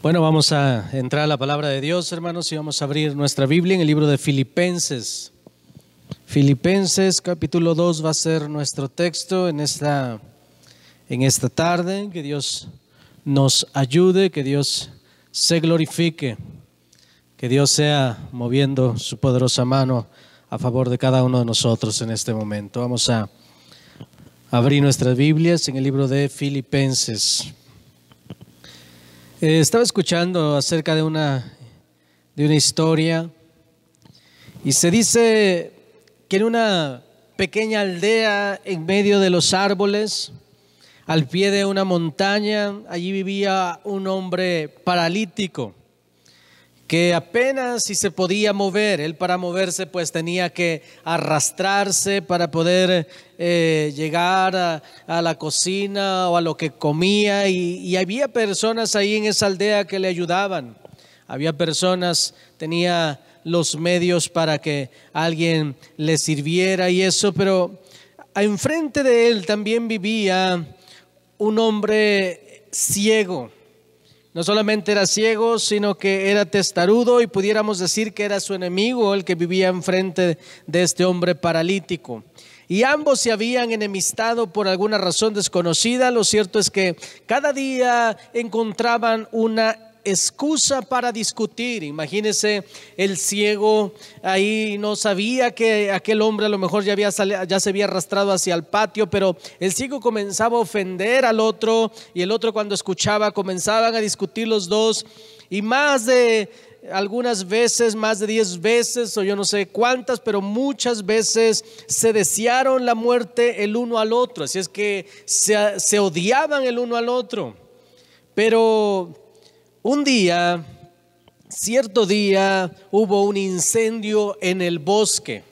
Bueno, vamos a entrar a la palabra de Dios, hermanos, y vamos a abrir nuestra Biblia en el libro de Filipenses. Filipenses capítulo 2 va a ser nuestro texto en esta tarde. Que Dios nos ayude, que Dios se glorifique, que Dios sea moviendo su poderosa mano a favor de cada uno de nosotros en este momento. Vamos a abrir nuestras Biblias en el libro de Filipenses. Estaba escuchando acerca de una historia y se dice que en una pequeña aldea en medio de los árboles, al pie de una montaña, allí vivía un hombre paralítico que apenas si se podía mover. Él, para moverse, pues tenía que arrastrarse para poder llegar a la cocina o a lo que comía, y había personas ahí en esa aldea que le ayudaban. Había personas, tenía los medios para que alguien le sirviera y eso, pero enfrente de él también vivía un hombre ciego. No solamente era ciego, sino que era testarudo, y pudiéramos decir que era su enemigo el que vivía enfrente de este hombre paralítico. Y ambos se habían enemistado por alguna razón desconocida. Lo cierto es que cada día encontraban una excusa para discutir. Imagínese, el ciego ahí no sabía que aquel hombre a lo mejor ya se había arrastrado hacia el patio, pero el ciego comenzaba a ofender al otro, y el otro, cuando escuchaba, comenzaban a discutir los dos, y algunas veces, más de 10 veces, o yo no sé cuántas, pero muchas veces se desearon la muerte el uno al otro. Así es que se odiaban el uno al otro. Pero cierto día, hubo un incendio en el bosque,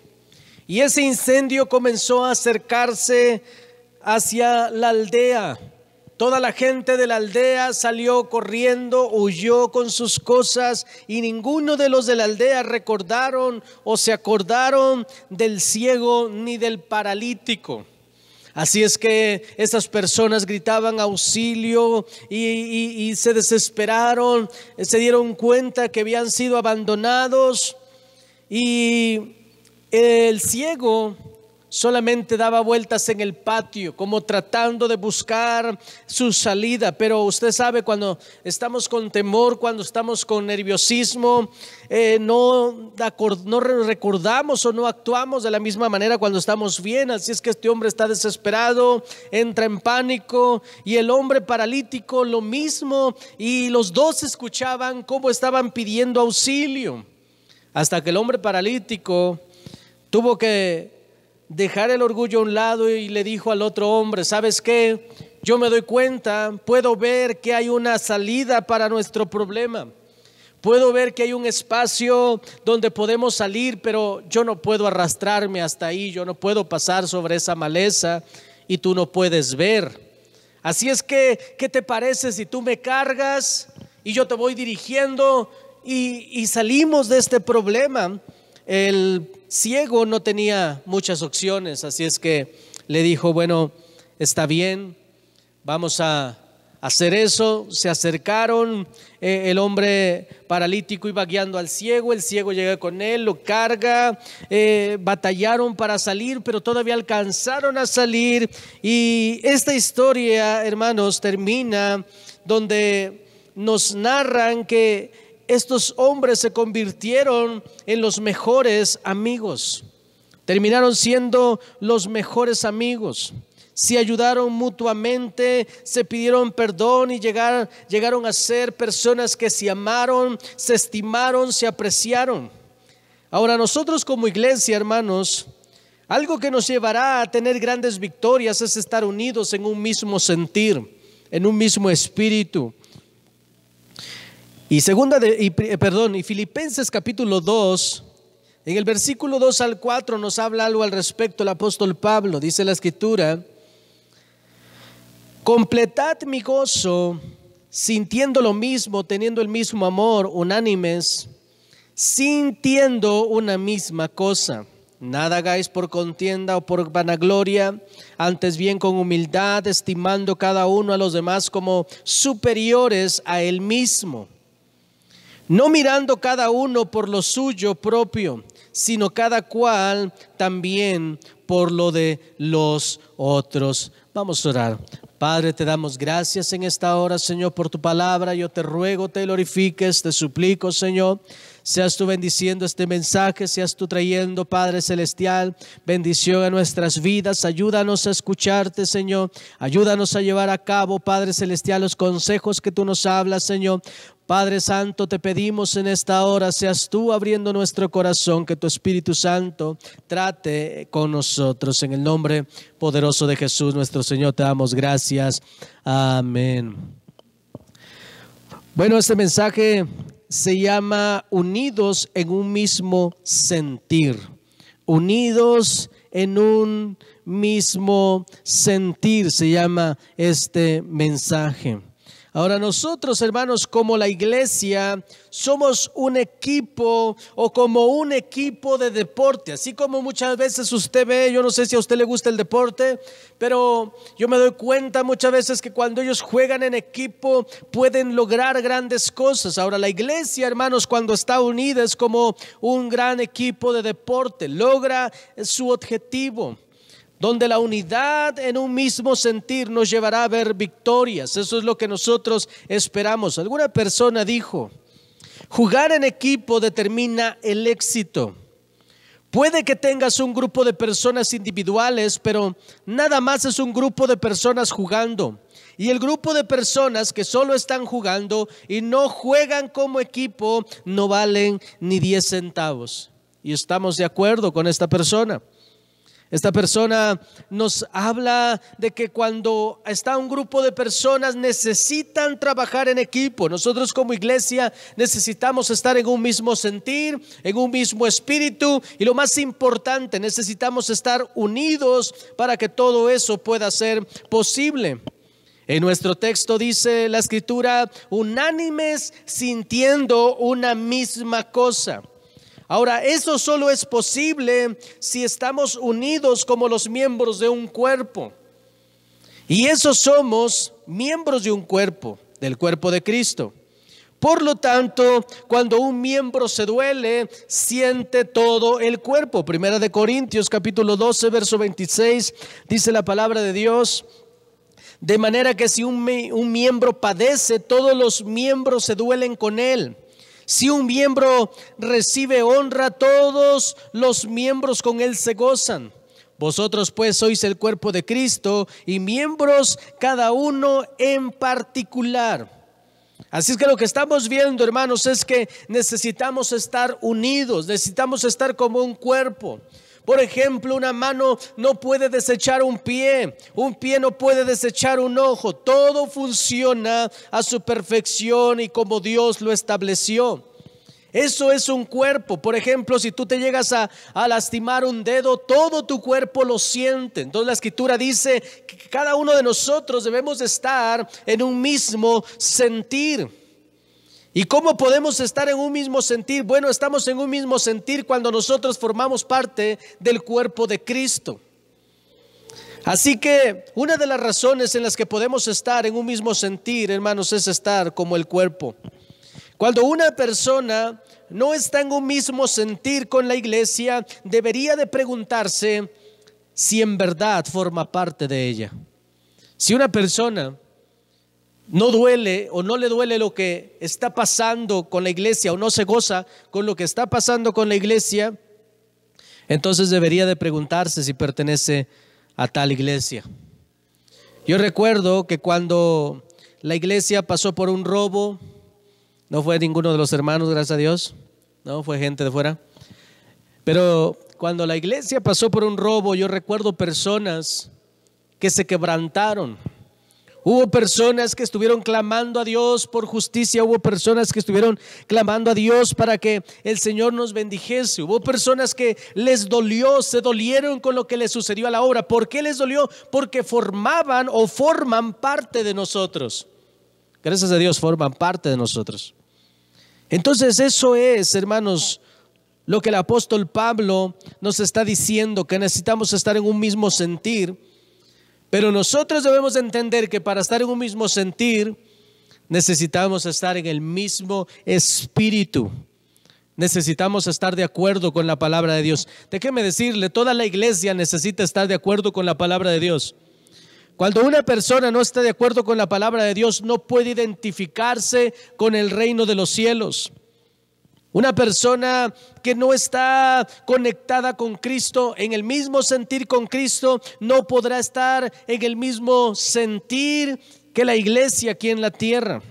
y ese incendio comenzó a acercarse hacia la aldea. Toda la gente de la aldea salió corriendo, huyó con sus cosas, y ninguno de los de la aldea recordaron o se acordaron del ciego ni del paralítico. Así es que esas personas gritaban auxilio y se desesperaron, se dieron cuenta que habían sido abandonados, y el ciego solamente daba vueltas en el patio como tratando de buscar su salida. Pero usted sabe, cuando estamos con temor, cuando estamos con nerviosismo, no recordamos o no actuamos de la misma manera cuando estamos bien. Así es que este hombre está desesperado, entra en pánico, y el hombre paralítico lo mismo, y los dos escuchaban cómo estaban pidiendo auxilio, hasta que el hombre paralítico tuvo que dejar el orgullo a un lado y le dijo al otro hombre: ¿sabes qué? Yo me doy cuenta, puedo ver que hay una salida para nuestro problema. Puedo ver que hay un espacio donde podemos salir, pero yo no puedo arrastrarme hasta ahí, yo no puedo pasar sobre esa maleza, y tú no puedes ver. Así es que, ¿qué te parece si tú me cargas y yo te voy dirigiendo y salimos de este problema? El ciego no tenía muchas opciones, así es que le dijo: bueno, está bien, vamos a hacer eso. Se acercaron, el hombre paralítico iba guiando al ciego, el ciego llega con él, lo carga, batallaron para salir, pero todavía alcanzaron a salir. Y esta historia, hermanos, termina donde nos narran que estos hombres se convirtieron en los mejores amigos. Terminaron siendo los mejores amigos. Se ayudaron mutuamente, se pidieron perdón, y llegaron a ser personas que se amaron, se estimaron, se apreciaron. Ahora, nosotros como iglesia, hermanos, algo que nos llevará a tener grandes victorias es estar unidos en un mismo sentir, en un mismo espíritu. Y Filipenses capítulo 2, en el versículo 2 al 4 nos habla algo al respecto el apóstol Pablo. Dice la escritura: completad mi gozo, sintiendo lo mismo, teniendo el mismo amor, unánimes, sintiendo una misma cosa. Nada hagáis por contienda o por vanagloria, antes bien con humildad, estimando cada uno a los demás como superiores a él mismo. no mirando cada uno por lo suyo propio, sino cada cual también por lo de los otros. Vamos a orar. Padre, te damos gracias en esta hora, Señor, por tu palabra. Yo te ruego, te glorifiques, te suplico, Señor, seas tú bendiciendo este mensaje, seas tú trayendo, Padre Celestial, bendición a nuestras vidas. Ayúdanos a escucharte, Señor. Ayúdanos a llevar a cabo, Padre Celestial, los consejos que tú nos hablas, Señor. Padre Santo, te pedimos en esta hora, seas tú abriendo nuestro corazón, que tu Espíritu Santo trate con nosotros. En el nombre poderoso de Jesús, nuestro Señor, te damos gracias. Amén. Bueno, este mensaje se llama Unidos en un mismo sentir. Unidos en un mismo sentir se llama este mensaje. Ahora nosotros, hermanos, como la iglesia, somos un equipo o como un equipo de deporte. Así como muchas veces usted ve, yo no sé si a usted le gusta el deporte, pero yo me doy cuenta muchas veces que cuando ellos juegan en equipo pueden lograr grandes cosas. Ahora la iglesia, hermanos, cuando está unida es como un gran equipo de deporte, logra su objetivo, donde la unidad en un mismo sentir nos llevará a ver victorias. Eso es lo que nosotros esperamos. Alguna persona dijo, jugar en equipo determina el éxito. Puede que tengas un grupo de personas individuales, pero nada más es un grupo de personas jugando. Y el grupo de personas que solo están jugando y no juegan como equipo no valen ni 10 centavos. Y estamos de acuerdo con esta persona. Esta persona nos habla de que cuando está un grupo de personas necesitan trabajar en equipo. Nosotros como iglesia necesitamos estar en un mismo sentir, en un mismo espíritu, y lo más importante, necesitamos estar unidos para que todo eso pueda ser posible. En nuestro texto dice la escritura, unánimes sintiendo una misma cosa. Ahora, eso solo es posible si estamos unidos como los miembros de un cuerpo. Y eso somos miembros de un cuerpo, del cuerpo de Cristo. Por lo tanto, cuando un miembro se duele, siente todo el cuerpo. Primera de Corintios capítulo 12, verso 26, dice la palabra de Dios. De manera que si un miembro padece, todos los miembros se duelen con él. Si un miembro recibe honra, todos los miembros con él se gozan. Vosotros pues sois el cuerpo de Cristo y miembros cada uno en particular. Así es que lo que estamos viendo, hermanos, es que necesitamos estar unidos, necesitamos estar como un cuerpo. Por ejemplo, una mano no puede desechar un pie no puede desechar un ojo. Todo funciona a su perfección y como Dios lo estableció. Eso es un cuerpo. Por ejemplo, si tú te llegas a lastimar un dedo, todo tu cuerpo lo siente. Entonces la escritura dice que cada uno de nosotros debemos estar en un mismo sentir. ¿Y cómo podemos estar en un mismo sentir? Bueno, estamos en un mismo sentir cuando nosotros formamos parte del cuerpo de Cristo. Así que una de las razones en las que podemos estar en un mismo sentir, hermanos, es estar como el cuerpo. Cuando una persona no está en un mismo sentir con la iglesia, debería de preguntarse si en verdad forma parte de ella. Si una persona no duele o no le duele lo que está pasando con la iglesia o no se goza con lo que está pasando con la iglesia, entonces debería de preguntarse si pertenece a tal iglesia. Yo recuerdo que cuando la iglesia pasó por un robo, no fue ninguno de los hermanos, gracias a Dios, no fue gente de fuera, pero cuando la iglesia pasó por un robo, yo recuerdo personas que se quebrantaron. Hubo personas que estuvieron clamando a Dios por justicia, hubo personas que estuvieron clamando a Dios para que el Señor nos bendijese, hubo personas que les dolió, se dolieron con lo que les sucedió a la obra. ¿Por qué les dolió? Porque formaban o forman parte de nosotros. Gracias a Dios forman parte de nosotros. Entonces eso es, hermanos, lo que el apóstol Pablo nos está diciendo, que necesitamos estar en un mismo sentir. Pero nosotros debemos entender que para estar en un mismo sentir necesitamos estar en el mismo espíritu. Necesitamos estar de acuerdo con la palabra de Dios. Déjeme decirle, toda la iglesia necesita estar de acuerdo con la palabra de Dios. Cuando una persona no está de acuerdo con la palabra de Dios, no puede identificarse con el reino de los cielos. Una persona que no está conectada con Cristo, en el mismo sentir con Cristo, no podrá estar en el mismo sentir que la iglesia aquí en la tierra.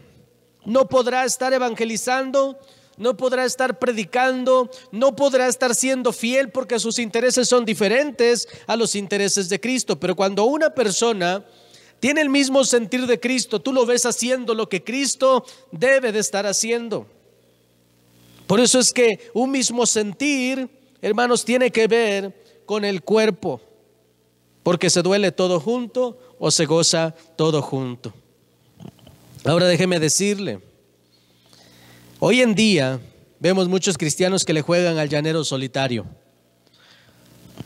No podrá estar evangelizando, no podrá estar predicando, no podrá estar siendo fiel porque sus intereses son diferentes a los intereses de Cristo. Pero cuando una persona tiene el mismo sentir de Cristo, tú lo ves haciendo lo que Cristo debe de estar haciendo. Por eso es que un mismo sentir, hermanos, tiene que ver con el cuerpo, porque se duele todo junto o se goza todo junto. Ahora déjeme decirle, hoy en día vemos muchos cristianos que le juegan al llanero solitario.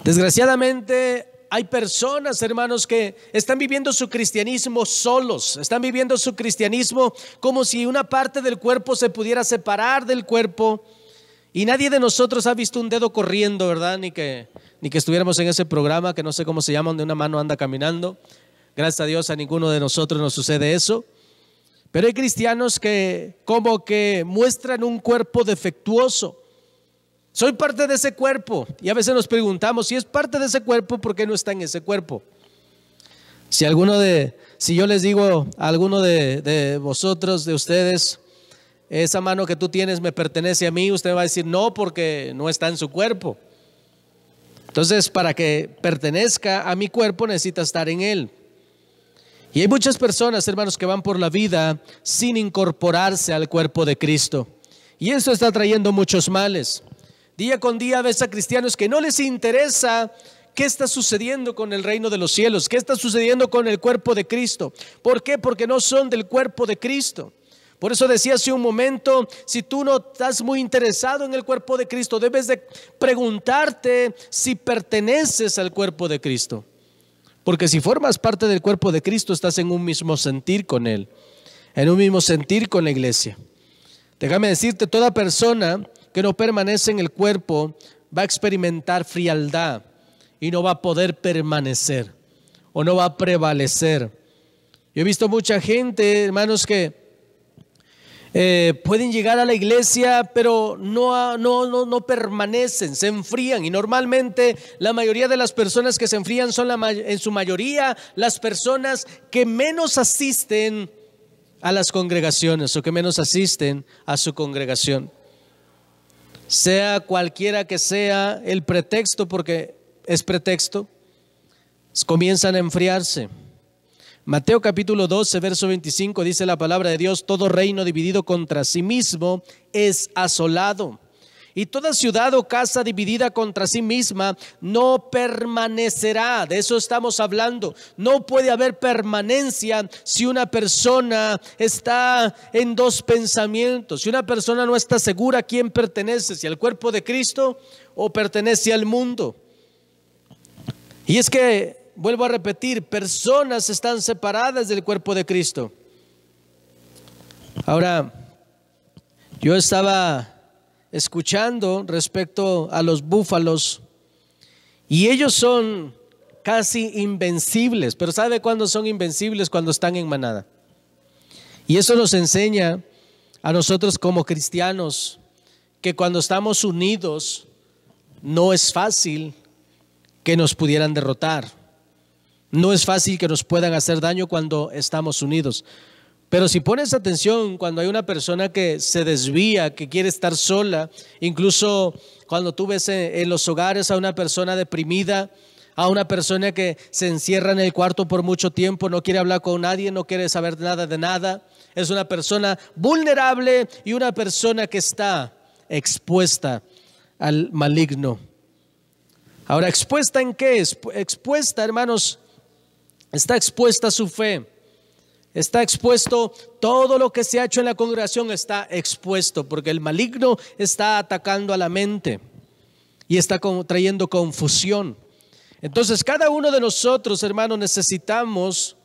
Desgraciadamente hay personas, hermanos, que están viviendo su cristianismo solos, están viviendo su cristianismo como si una parte del cuerpo se pudiera separar del cuerpo. Y nadie de nosotros ha visto un dedo corriendo, ¿verdad? Ni que estuviéramos en ese programa que no sé cómo se llama, donde una mano anda caminando. Gracias a Dios a ninguno de nosotros nos sucede eso. Pero hay cristianos que como que muestran un cuerpo defectuoso. Soy parte de ese cuerpo, y a veces nos preguntamos, si es parte de ese cuerpo, ¿por qué no está en ese cuerpo? Si yo les digo a alguno de vosotros, de ustedes, esa mano que tú tienes me pertenece a mí, usted va a decir no, porque no está en su cuerpo. Entonces, para que pertenezca a mi cuerpo necesita estar en él. Y hay muchas personas, hermanos, que van por la vida sin incorporarse al cuerpo de Cristo, y eso está trayendo muchos males. Día con día ves a cristianos que no les interesa qué está sucediendo con el reino de los cielos, qué está sucediendo con el cuerpo de Cristo. ¿Por qué? Porque no son del cuerpo de Cristo. Por eso decía hace un momento, si tú no estás muy interesado en el cuerpo de Cristo, debes de preguntarte si perteneces al cuerpo de Cristo. Porque si formas parte del cuerpo de Cristo, estás en un mismo sentir con Él, en un mismo sentir con la iglesia. Déjame decirte, toda persona que no permanece en el cuerpo va a experimentar frialdad y no va a poder permanecer o no va a prevalecer. Yo he visto mucha gente, hermanos, que pueden llegar a la iglesia pero no permanecen, se enfrían, y normalmente la mayoría de las personas que se enfrían son en su mayoría las personas que menos asisten a las congregaciones o que menos asisten a su congregación. Sea cualquiera que sea el pretexto, porque es pretexto, comienzan a enfriarse. Mateo capítulo 12, verso 25 dice la palabra de Dios: todo reino dividido contra sí mismo es asolado, y toda ciudad o casa dividida contra sí misma no permanecerá. De eso estamos hablando. No puede haber permanencia si una persona está en dos pensamientos, si una persona no está segura a quién pertenece, si al cuerpo de Cristo o pertenece al mundo. Y es que, vuelvo a repetir, personas están separadas del cuerpo de Cristo. Ahora, yo estaba escuchando respecto a los búfalos, y ellos son casi invencibles. Pero ¿sabe cuándo son invencibles? Cuando están en manada. Y eso nos enseña a nosotros como cristianos que cuando estamos unidos no es fácil que nos pudieran derrotar. No es fácil que nos puedan hacer daño cuando estamos unidos. Pero si pones atención, cuando hay una persona que se desvía, que quiere estar sola, incluso cuando tú ves en los hogares a una persona deprimida, a una persona que se encierra en el cuarto por mucho tiempo, no quiere hablar con nadie, no quiere saber nada de nada, es una persona vulnerable y una persona que está expuesta al maligno. Ahora, ¿expuesta en qué? Expuesta, hermanos, está expuesta su fe. Está expuesto, todo lo que se ha hecho en la congregación está expuesto, porque el maligno está atacando a la mente y está trayendo confusión. Entonces, cada uno de nosotros, hermanos, necesitamos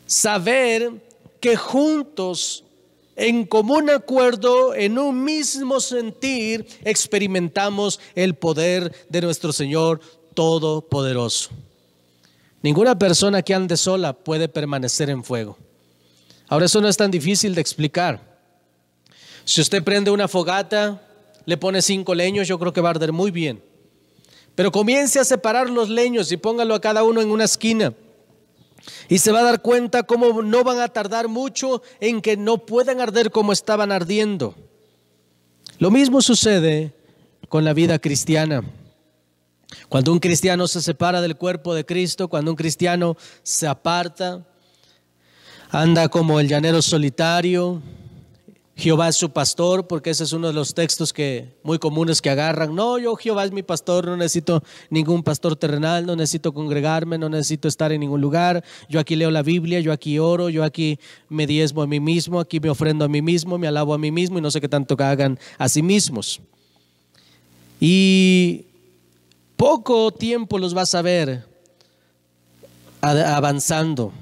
saber que juntos, en común acuerdo, en un mismo sentir, experimentamos el poder de nuestro Señor Todopoderoso. Ninguna persona que ande sola puede permanecer en fuego. Ahora, eso no es tan difícil de explicar. Si usted prende una fogata, le pone 5 leños, yo creo que va a arder muy bien. Pero comience a separar los leños y póngalo a cada uno en una esquina. Y se va a dar cuenta cómo no van a tardar mucho en que no puedan arder como estaban ardiendo. Lo mismo sucede con la vida cristiana. Cuando un cristiano se separa del cuerpo de Cristo, cuando un cristiano se aparta, anda como el llanero solitario. Jehová es su pastor, porque ese es uno de los textos muy comunes que agarran. No, Jehová es mi pastor, no necesito ningún pastor terrenal, no necesito congregarme, no necesito estar en ningún lugar. Yo aquí leo la Biblia, yo aquí oro, yo aquí me diezmo a mí mismo, aquí me ofrendo a mí mismo, me alabo a mí mismo y no sé qué tanto que hagan a sí mismos. Y poco tiempo los vas a ver avanzando.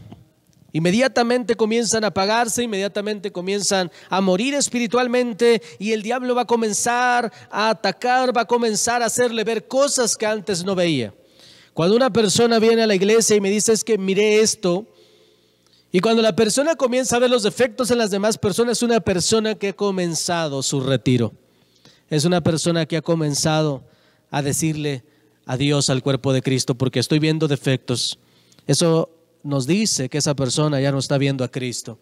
Inmediatamente comienzan a apagarse, inmediatamente comienzan a morir espiritualmente y el diablo va a comenzar a atacar, va a comenzar a hacerle ver cosas que antes no veía. Cuando una persona viene a la iglesia y me dice es que miré esto, y cuando la persona comienza a ver los defectos en las demás personas, es una persona que ha comenzado su retiro. Es una persona que ha comenzado a decirle adiós al cuerpo de Cristo porque estoy viendo defectos. Eso nos dice que esa persona ya no está viendo a Cristo.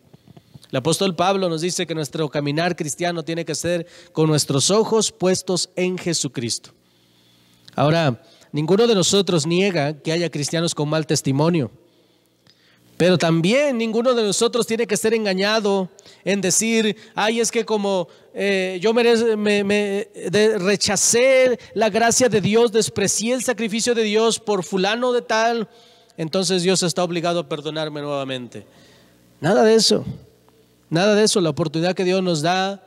El apóstol Pablo nos dice que nuestro caminar cristiano tiene que ser con nuestros ojos puestos en Jesucristo. Ahora, ninguno de nosotros niega que haya cristianos con mal testimonio, pero también ninguno de nosotros tiene que ser engañado en decir, ay, es que como yo rechacé la gracia de Dios, desprecié el sacrificio de Dios por fulano de tal, entonces Dios está obligado a perdonarme nuevamente. Nada de eso, nada de eso. La oportunidad que Dios nos da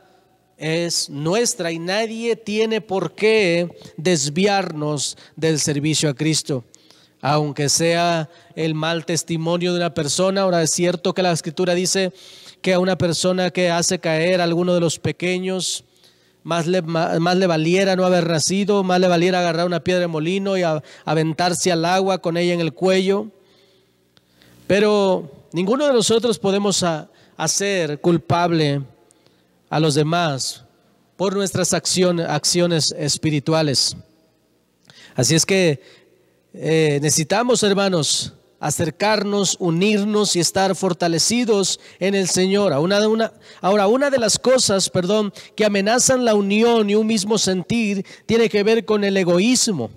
es nuestra y nadie tiene por qué desviarnos del servicio a Cristo. Aunque sea el mal testimonio de una persona. Ahora es cierto que la Escritura dice que a una persona que hace caer a alguno de los pequeños, más le valiera no haber nacido, más le valiera agarrar una piedra de molino y aventarse al agua con ella en el cuello. Pero ninguno de nosotros podemos hacer culpable a los demás por nuestras acciones espirituales. Así es que necesitamos, hermanos, acercarnos, unirnos y estar fortalecidos en el Señor. Ahora, una de las cosas, que amenazan la unión y un mismo sentir tiene que ver con el egoísmo.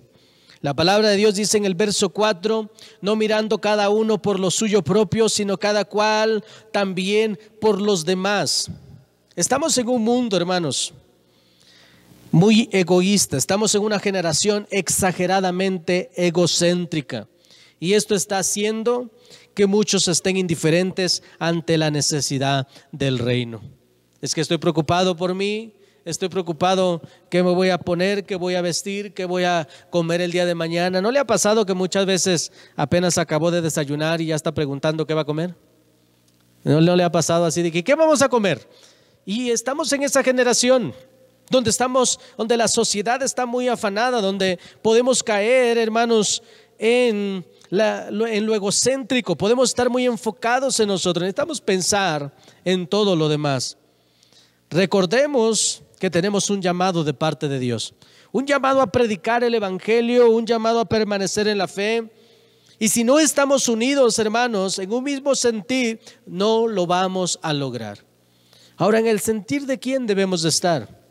La palabra de Dios dice en el verso 4, no mirando cada uno por lo suyo propio, sino cada cual también por los demás. Estamos en un mundo, hermanos, muy egoísta. Estamos en una generación exageradamente egocéntrica. Y esto está haciendo que muchos estén indiferentes ante la necesidad del reino. Es que estoy preocupado por mí, estoy preocupado qué me voy a poner, qué voy a vestir, qué voy a comer el día de mañana. ¿No le ha pasado que muchas veces apenas acabó de desayunar y ya está preguntando qué va a comer? ¿No le ha pasado así de que qué vamos a comer? Y estamos en esa generación donde la sociedad está muy afanada, donde podemos caer, hermanos, en lo egocéntrico, podemos estar muy enfocados en nosotros. Necesitamos pensar en todo lo demás. Recordemos que tenemos un llamado de parte de Dios, un llamado a predicar el evangelio, un llamado a permanecer en la fe. Y si no estamos unidos, hermanos, en un mismo sentir, no lo vamos a lograr. Ahora, ¿en el sentir de quién debemos de estar?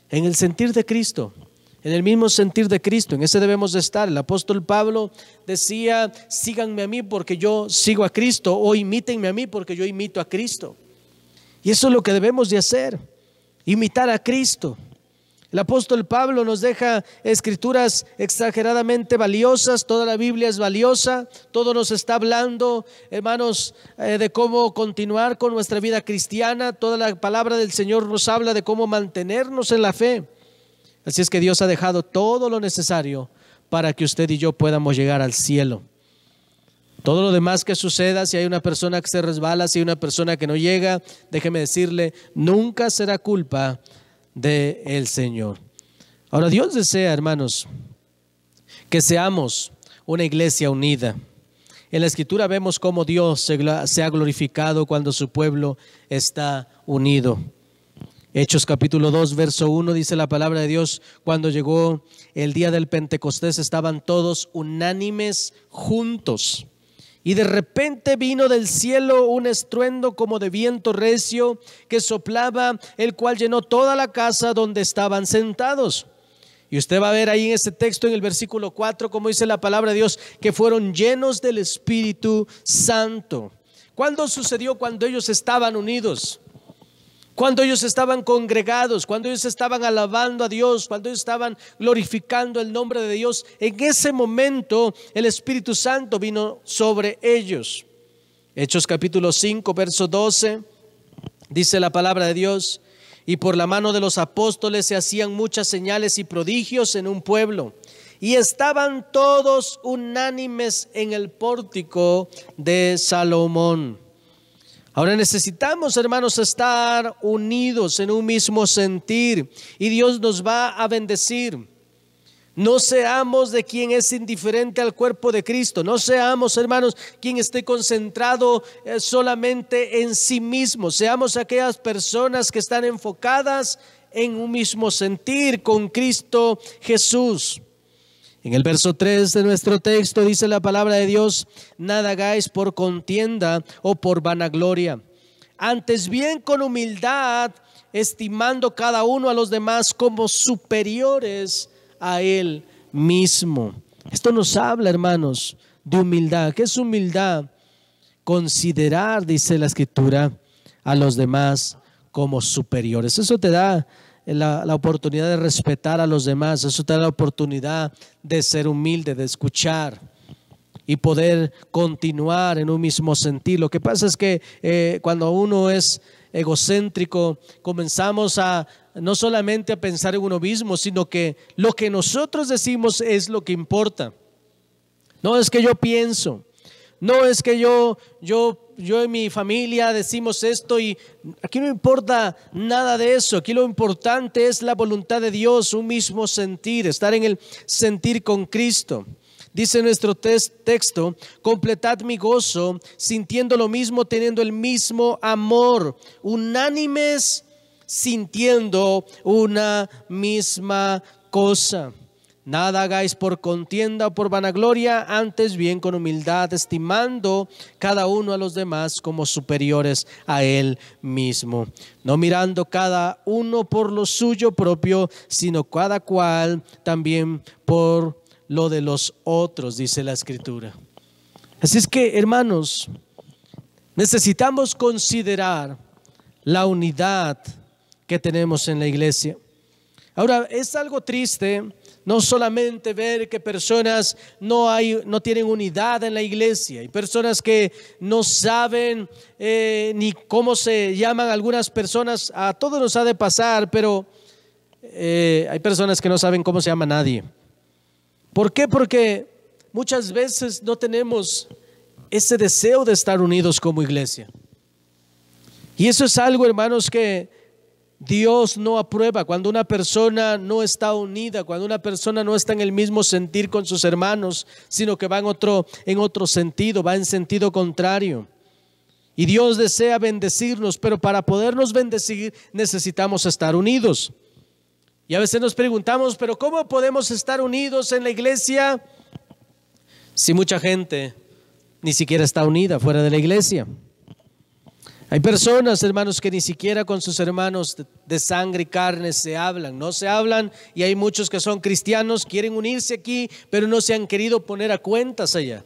En el sentir de Cristo. En el mismo sentir de Cristo, en ese debemos de estar. El apóstol Pablo decía, síganme a mí porque yo sigo a Cristo, o imítenme a mí porque yo imito a Cristo. Y eso es lo que debemos de hacer, imitar a Cristo. El apóstol Pablo nos deja escrituras exageradamente valiosas, toda la Biblia es valiosa, todo nos está hablando, hermanos, de cómo continuar con nuestra vida cristiana. Toda la palabra del Señor nos habla de cómo mantenernos en la fe. Así es que Dios ha dejado todo lo necesario para que usted y yo podamos llegar al cielo. Todo lo demás que suceda, si hay una persona que se resbala, si hay una persona que no llega, déjeme decirle, nunca será culpa del Señor. Ahora, Dios desea, hermanos, que seamos una iglesia unida. En la Escritura vemos cómo Dios se ha glorificado cuando su pueblo está unido. Hechos capítulo 2, verso 1 dice la palabra de Dios: cuando llegó el día del Pentecostés estaban todos unánimes juntos. Y de repente vino del cielo un estruendo como de viento recio que soplaba, el cual llenó toda la casa donde estaban sentados. Y usted va a ver ahí en este texto, en el versículo 4, como dice la palabra de Dios, que fueron llenos del Espíritu Santo. ¿Cuándo sucedió? Cuando ellos estaban unidos, cuando ellos estaban congregados, cuando ellos estaban alabando a Dios, cuando ellos estaban glorificando el nombre de Dios. En ese momento el Espíritu Santo vino sobre ellos. Hechos capítulo 5, verso 12, dice la palabra de Dios: y por la mano de los apóstoles se hacían muchas señales y prodigios en un pueblo, y estaban todos unánimes en el pórtico de Salomón. Ahora necesitamos, hermanos, estar unidos en un mismo sentir, y Dios nos va a bendecir. No seamos de quien es indiferente al cuerpo de Cristo. No seamos, hermanos, quien esté concentrado solamente en sí mismo. Seamos aquellas personas que están enfocadas en un mismo sentir con Cristo Jesús. En el verso 3 de nuestro texto dice la palabra de Dios: nada hagáis por contienda o por vanagloria, antes bien con humildad, estimando cada uno a los demás como superiores a él mismo. Esto nos habla, hermanos, de humildad. ¿Qué es humildad? Considerar, dice la Escritura, a los demás como superiores. Eso te da la oportunidad de respetar a los demás. Eso te da la oportunidad de ser humilde, de escuchar y poder continuar en un mismo sentir. Lo que pasa es que cuando uno es egocéntrico, comenzamos a no solamente a pensar en uno mismo, sino que lo que nosotros decimos es lo que importa. No es que yo pienso, no es que yo y mi familia decimos esto, y aquí no importa nada de eso. Aquí lo importante es la voluntad de Dios, un mismo sentir, estar en el sentir con Cristo. Dice nuestro texto: completad mi gozo, sintiendo lo mismo, teniendo el mismo amor, unánimes, sintiendo una misma cosa. Nada hagáis por contienda o por vanagloria, antes bien con humildad, estimando cada uno a los demás como superiores a él mismo, no mirando cada uno por lo suyo propio, sino cada cual también por lo de los otros, dice la Escritura. Así es que, hermanos, necesitamos considerar la unidad que tenemos en la iglesia. Ahora, es algo triste no solamente ver que personas no tienen unidad en la iglesia. Hay personas que no saben ni cómo se llaman algunas personas. A todos nos ha de pasar, pero hay personas que no saben cómo se llama nadie. ¿Por qué? Porque muchas veces no tenemos ese deseo de estar unidos como iglesia. Y eso es algo, hermanos, que Dios no aprueba. Cuando una persona no está unida, cuando una persona no está en el mismo sentir con sus hermanos, sino que va en otro sentido, va en sentido contrario. Y Dios desea bendecirnos, pero para podernos bendecir necesitamos estar unidos. Y a veces nos preguntamos, pero ¿cómo podemos estar unidos en la iglesia si mucha gente ni siquiera está unida fuera de la iglesia? Hay personas, hermanos, que ni siquiera con sus hermanos de sangre y carne no se hablan, y hay muchos que son cristianos, quieren unirse aquí, pero no se han querido poner a cuentas allá.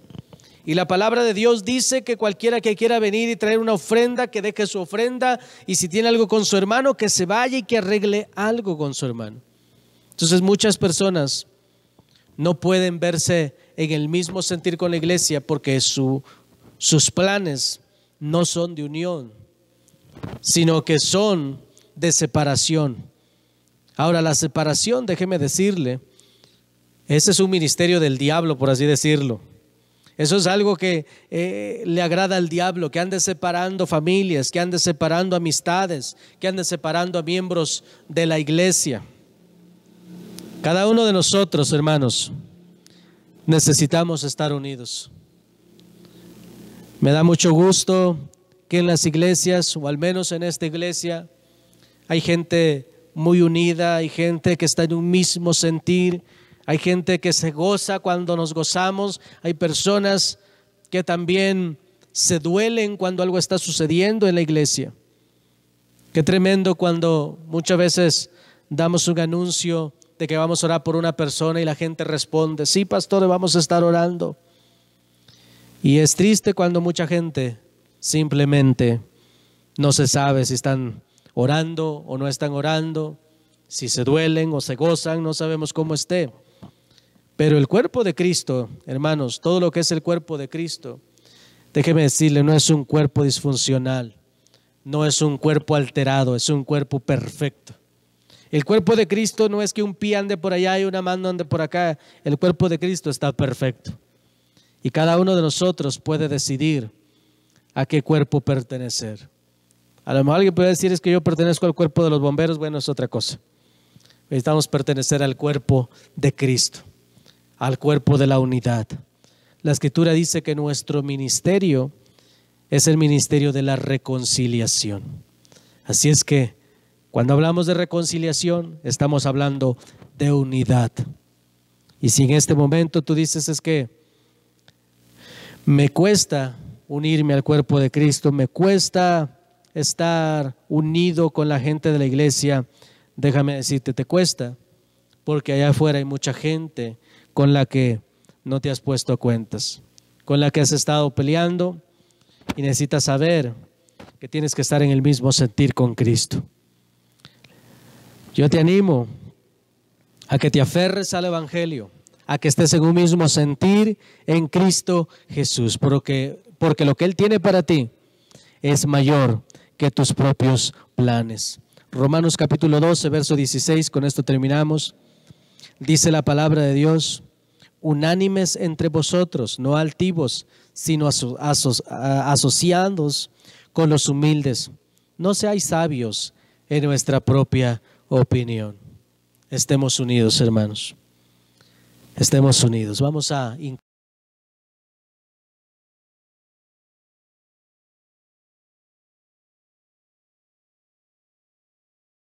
Y la palabra de Dios dice que cualquiera que quiera venir y traer una ofrenda, que deje su ofrenda, y si tiene algo con su hermano, que se vaya y que arregle algo con su hermano. Entonces muchas personas no pueden verse en el mismo sentir con la iglesia porque sus planes no son de unión, sino que son de separación. Ahora, la separación, déjeme decirle, ese es un ministerio del diablo, por así decirlo. Eso es algo que le agrada al diablo, que ande separando familias, que ande separando amistades, que ande separando a miembros de la iglesia. Cada uno de nosotros, hermanos, necesitamos estar unidos. Me da mucho gusto que en las iglesias, o al menos en esta iglesia, hay gente muy unida, hay gente que está en un mismo sentir, hay gente que se goza cuando nos gozamos, hay personas que también se duelen cuando algo está sucediendo en la iglesia. Qué tremendo cuando muchas veces damos un anuncio de que vamos a orar por una persona y la gente responde, sí, pastor, vamos a estar orando. Y es triste cuando mucha gente simplemente no se sabe si están orando o no están orando, si se duelen o se gozan, no sabemos cómo esté. Pero el cuerpo de Cristo, hermanos, todo lo que es el cuerpo de Cristo, déjeme decirle, no es un cuerpo disfuncional, no es un cuerpo alterado, es un cuerpo perfecto. El cuerpo de Cristo no es que un pie ande por allá y una mano ande por acá. El cuerpo de Cristo está perfecto. Y cada uno de nosotros puede decidir a qué cuerpo pertenecer. A lo mejor alguien puede decir, es que yo pertenezco al cuerpo de los bomberos. Bueno, es otra cosa. Necesitamos pertenecer al cuerpo de Cristo, al cuerpo de la unidad. La Escritura dice que nuestro ministerio es el ministerio de la reconciliación. Así es que cuando hablamos de reconciliación, estamos hablando de unidad. Y si en este momento tú dices, es que me cuesta unirme al cuerpo de Cristo, me cuesta estar unido con la gente de la iglesia, déjame decirte, te cuesta, porque allá afuera hay mucha gente con la que no te has puesto a cuentas, con la que has estado peleando y necesitas saber que tienes que estar en el mismo sentir con Cristo. Yo te animo a que te aferres al Evangelio, a que estés en un mismo sentir en Cristo Jesús, porque lo que Él tiene para ti es mayor que tus propios planes. Romanos capítulo 12, verso 16, con esto terminamos. Dice la palabra de Dios, unánimes entre vosotros, no altivos, sino asociados con los humildes. No seáis sabios en nuestra propia opinión. Estemos unidos, hermanos. Estemos unidos. Vamos a